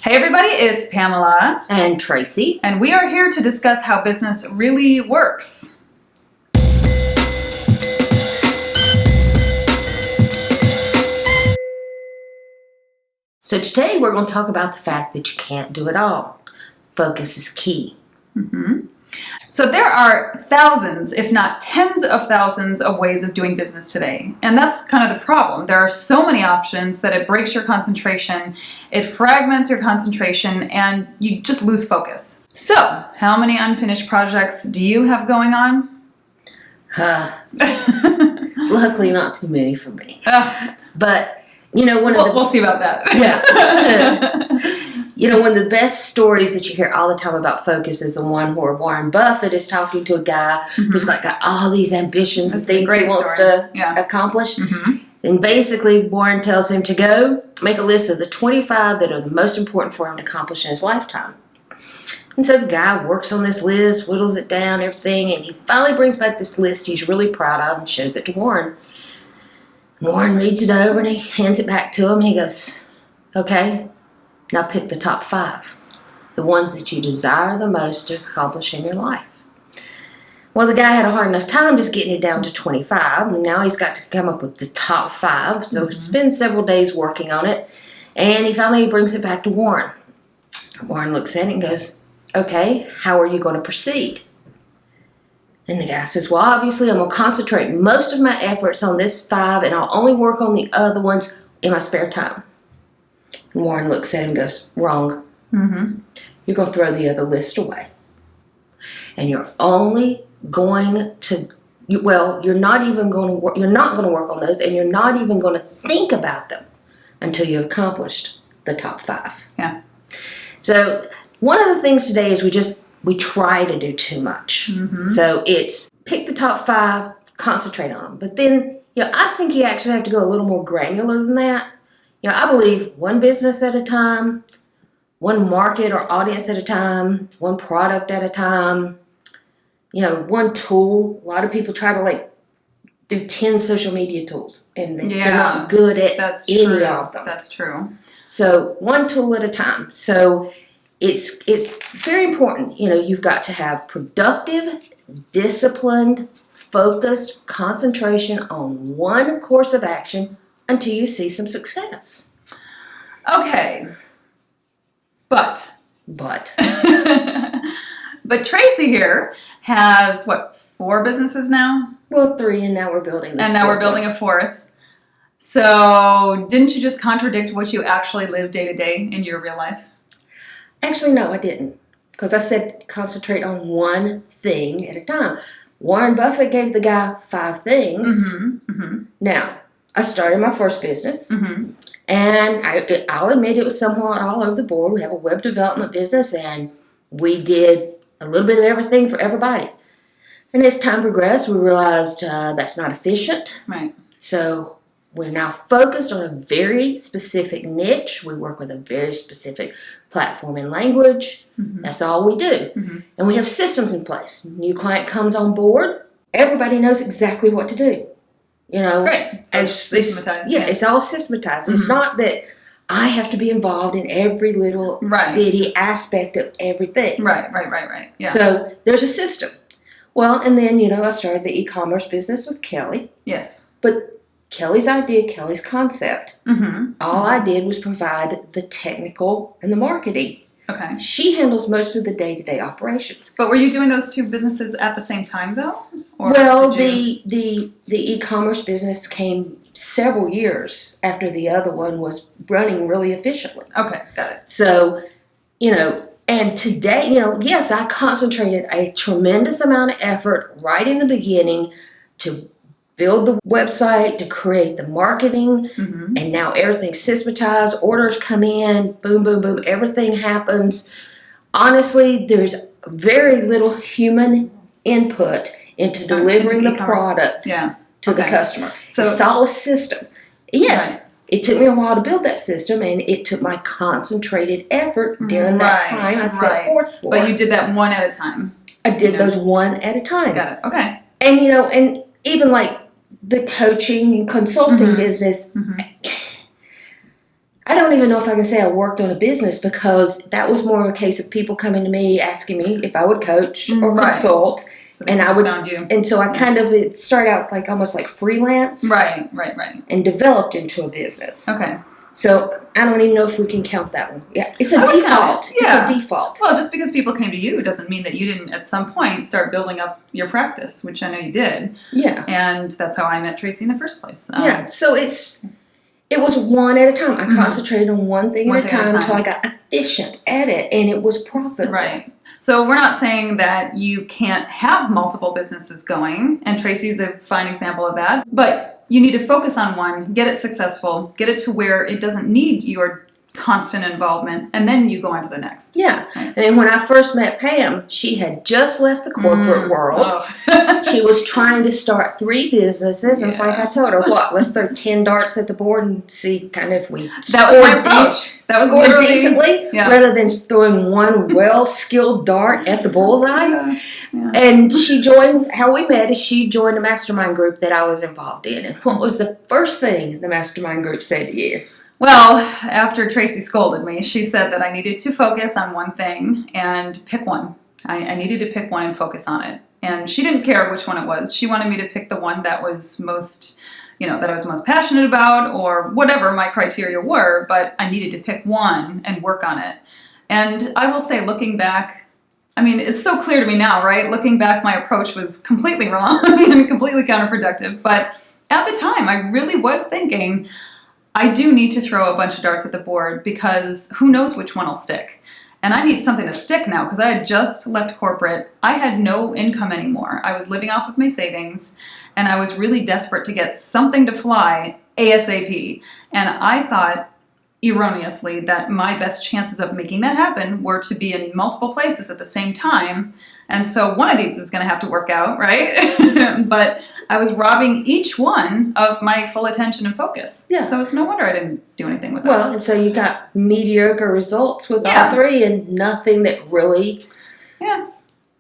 Hey everybody, it's Pamela and Tracy, and we are here to discuss how business really works. So today we're going to talk about the fact that you can't do it all. Focus is key. So there are thousands, if not tens of thousands of ways of doing business today. And that's kind of the problem. There are so many options that it breaks your concentration, it fragments your concentration, and you just lose focus. So, how many unfinished projects do you have going on? Luckily not too many for me. But, we'll see about that. Yeah. One of the best stories that you hear all the time about focus is the one where Warren Buffett is talking to a guy who's got all these ambitions and things he wants to accomplish. And basically, Warren tells him to go make a list of the 25 that are the most important for him to accomplish in his lifetime. And so the guy works on this list, whittles it down, everything, and he finally brings back this list he's really proud of and shows it to Warren. And Warren reads it over and he hands it back to him. He goes, okay, now pick the top 5, the ones that you desire the most to accomplish in your life. Well, the guy had a hard enough time just getting it down to 25, and now he's got to come up with the top 5. So he spends several days working on it, and he finally brings it back to Warren. Warren looks at it and goes, okay, how are you going to proceed? And the guy says, well, obviously I'm going to concentrate most of my efforts on this 5, and I'll only work on the other ones in my spare time. And Warren looks at him and goes, wrong. You're going to throw the other list away. And you're only going to, you're not even going to work, you're not going to work on those, and you're not even going to think about them until you've accomplished the top 5. Yeah. So one of the things today is we try to do too much. So it's pick the top 5, concentrate on them. But then, I think you actually have to go a little more granular than that. I believe one business at a time, one market or audience at a time, one product at a time, one tool. A lot of people try to do 10 social media tools, and they're not good at any of them. That's true. So one tool at a time. So it's very important. You've got to have productive, disciplined, focused concentration on one course of action until you see some success. Okay. But But Tracy here has, 4 businesses now? Well, 3, and now we're building this. And now we're building a 4th. So didn't you just contradict what you actually live day to day in your real life? Actually, no, I didn't. Because I said concentrate on one thing at a time. Warren Buffett gave the guy 5 things. Now, I started my first business, and I'll admit it was somewhat all over the board. We have a web development business, and we did a little bit of everything for everybody. And as time progressed, we realized that's not efficient. Right. So we're now focused on a very specific niche. We work with a very specific platform and language. That's all we do. And we have systems in place. New client comes on board, everybody knows exactly what to do. Great. So it's systematized. It's all systematized. It's not that I have to be involved in every little bitty aspect of everything. Right. Yeah. So there's a system. Well, and then, I started the e-commerce business with Kelly. Yes. But Kelly's idea, Kelly's concept, all I did was provide the technical and the marketing. Okay. She handles most of the day-to-day operations. But were you doing those 2 businesses at the same time, though? Or the e-commerce business came several years after the other one was running really efficiently. Okay, got it. So, and today, yes, I concentrated a tremendous amount of effort right in the beginning to build the website, to create the marketing, and now everything's systematized. Orders come in, boom, boom, boom, everything happens. Honestly, there's very little human input into delivering the product to the customer. So it's all a system. Yes, it took me a while to build that system, and it took my concentrated effort during that time I set forth for. But you did that one at a time. I did those one at a time. Got it. Okay. And and even the coaching and consulting business, I don't even know if I can say I worked on a business, because that was more of a case of people coming to me asking me if I would coach or consult. So and I would, found you. and so I kind of, it started out like almost like freelance. Right. And developed into a business. Okay. So I don't even know if we can count that one. Yeah, it's a default. Yeah. It's a default. Well, just because people came to you doesn't mean that you didn't at some point start building up your practice, which I know you did. Yeah. And that's how I met Tracy in the first place. Yeah. So it was one at a time. I concentrated on one thing at a time until I got efficient at it, and it was profitable. Right. So we're not saying that you can't have multiple businesses going, and Tracy's a fine example of that, but you need to focus on one, get it successful, get it to where it doesn't need your constant involvement, and then you go on to the next. Yeah. Right. And when I first met Pam, she had just left the corporate world. She was trying to start 3 businesses. And it's like I told her, let's throw 10 darts at the board and see kind of if we scored decently, rather than throwing one well-skilled dart at the bullseye. Yeah. And she joined, how we met is she joined a mastermind group that I was involved in. And what was the first thing the mastermind group said to you? Well, after Tracy scolded me, she said that I needed to focus on one thing and pick one. I needed to pick one and focus on it. And she didn't care which one it was. She wanted me to pick the one that was most, that I was most passionate about, or whatever my criteria were, but I needed to pick one and work on it. And I will say, looking back, it's so clear to me now, right? Looking back, my approach was completely wrong and completely counterproductive. But at the time, I really was thinking, I do need to throw a bunch of darts at the board, because who knows which one will stick. And I need something to stick now, because I had just left corporate. I had no income anymore. I was living off of my savings, and I was really desperate to get something to fly ASAP. And I thought, erroneously, that my best chances of making that happen were to be in multiple places at the same time. And so one of these is going to have to work out, right? But I was robbing each one of my full attention and focus. Yeah. So it's no wonder I didn't do anything with those. Well, and so you got mediocre results with all 3 and nothing that really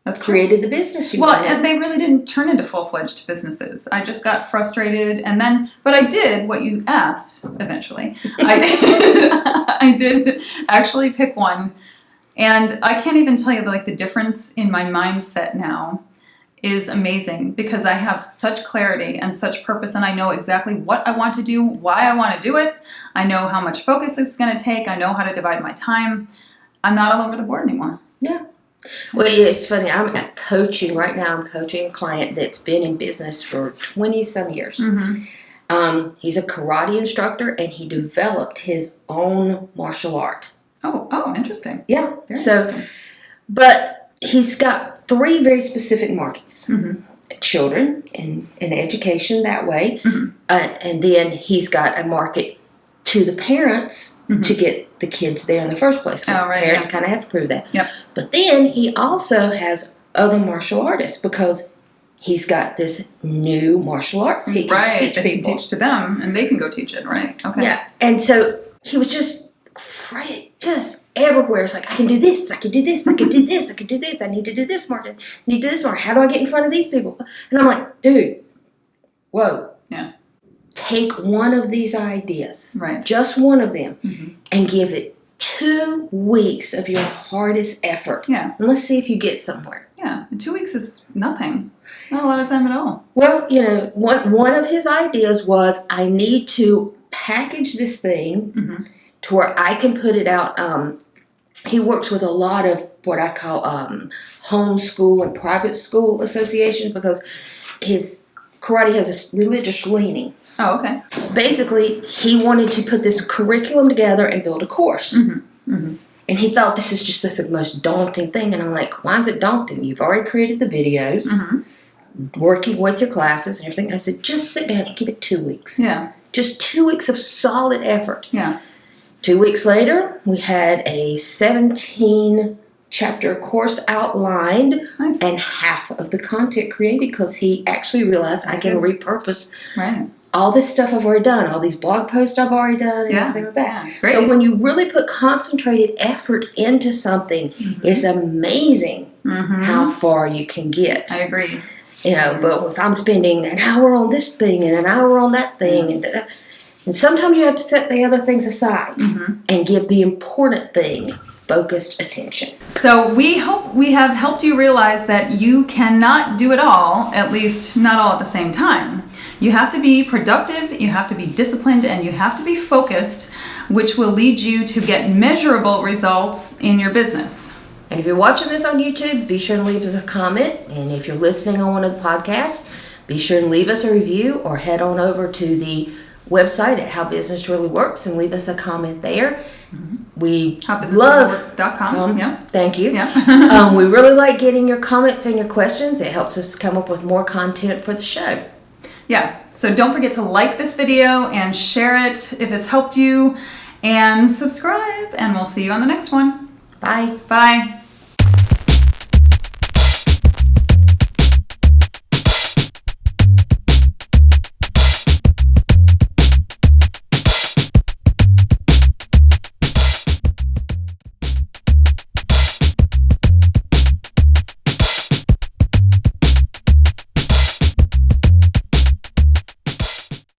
that's created the business you wanted. And they really didn't turn into full-fledged businesses. I just got frustrated, but I did what you asked eventually. I did actually pick one. And I can't even tell you, the difference in my mindset now is amazing, because I have such clarity and such purpose, and I know exactly what I want to do, why I want to do it. I know how much focus it's going to take. I know how to divide my time. I'm not all over the board anymore. Yeah. Well, it's funny. I'm coaching right now. I'm coaching a client that's been in business for 20-some years. He's a karate instructor, and he developed his own martial art. Oh, interesting. Yeah. Very interesting. But he's got 3 very specific markets. Children and education that way. And then he's got a market to the parents to get the kids there in the first place. Because parents kind of have to prove that. Yep. But then he also has other martial artists, because he's got this new martial arts he can teach people. He can teach to them, and they can go teach it, right? Okay. Yeah. And so he was just everywhere. It's like, I can do this, I can do this, I can do this, I can do this, I need to do this more, I need to do this more. How do I get in front of these people? And I'm like, dude, whoa. Yeah. Take one of these ideas, right? Just one of them, and give it 2 weeks of your hardest effort. Yeah. And let's see if you get somewhere. Yeah. And 2 weeks is nothing. Not a lot of time at all. Well, one of his ideas was, I need to package this thing to where I can put it out. He works with a lot of what I call homeschool and private school associations, because his karate has a religious leaning. Oh, okay. Basically, he wanted to put this curriculum together and build a course. And he thought, this is just the most daunting thing. And I'm like, why is it daunting? You've already created the videos, working with your classes and everything. I said, just sit down and give it 2 weeks. Yeah. Just 2 weeks of solid effort. Yeah. 2 weeks later, we had a 17-chapter course outlined. Nice. And half of the content created, because he actually realized I can repurpose all this stuff I've already done, all these blog posts I've already done, and everything like that. Yeah. Great. So when you really put concentrated effort into something, it's amazing how far you can get. I agree. But if I'm spending an hour on this thing and an hour on that thing, and And sometimes you have to set the other things aside and give the important thing focused attention. So we hope we have helped you realize that you cannot do it all, at least not all at the same time. You have to be productive, you have to be disciplined, and you have to be focused, which will lead you to get measurable results in your business. And if you're watching this on YouTube, be sure to leave us a comment. And if you're listening on one of the podcasts, be sure and leave us a review or head on over to the website at How Business Really Works and leave us a comment there. We HowBusinessReallyWorks.com. Yeah. Thank you. Yeah. We really like getting your comments and your questions. It helps us come up with more content for the show. Yeah. So don't forget to like this video and share it if it's helped you, and subscribe, and we'll see you on the next one. Bye. Bye.